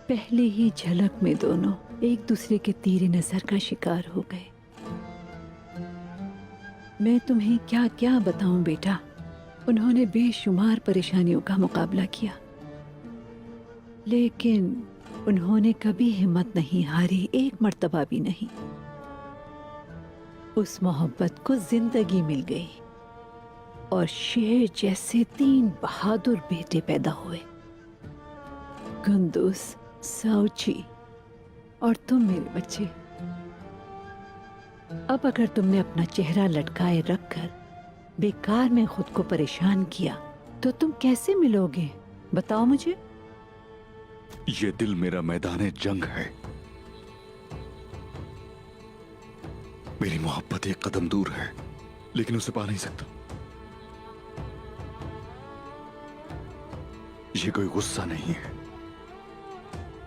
पहले ही झलक में दोनों एक दूसरे के तीर नजर का शिकार हो गए। मैं तुम्हें क्या क्या बताऊं बेटा। उन्होंने बेशुमार परेशानियों का मुकाबला किया, लेकिन उन्होंने कभी हिम्मत नहीं हारी, एक मर्तबा भी नहीं। उस मोहब्बत को जिंदगी मिल गई और शेर जैसे 3 बहादुर बेटे पैदा हुए, कुंदुस, साउची और तुम मेरे बच्चे। अब अगर तुमने अपना चेहरा लटकाए रखकर बेकार में खुद को परेशान किया तो तुम कैसे मिलोगे? बताओ मुझे। ये दिल मेरा मैदान जंग है। मेरी मोहब्बत एक कदम दूर है, लेकिन उसे पा नहीं सकता। ये कोई गुस्सा नहीं है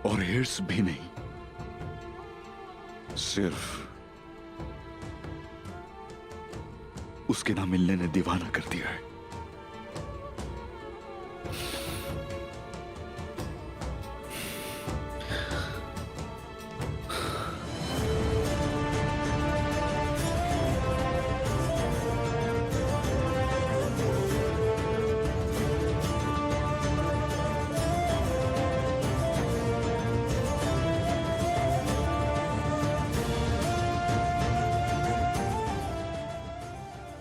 और हिर्स भी नहीं, सिर्फ उसके ना मिलने ने दीवाना कर दिया है।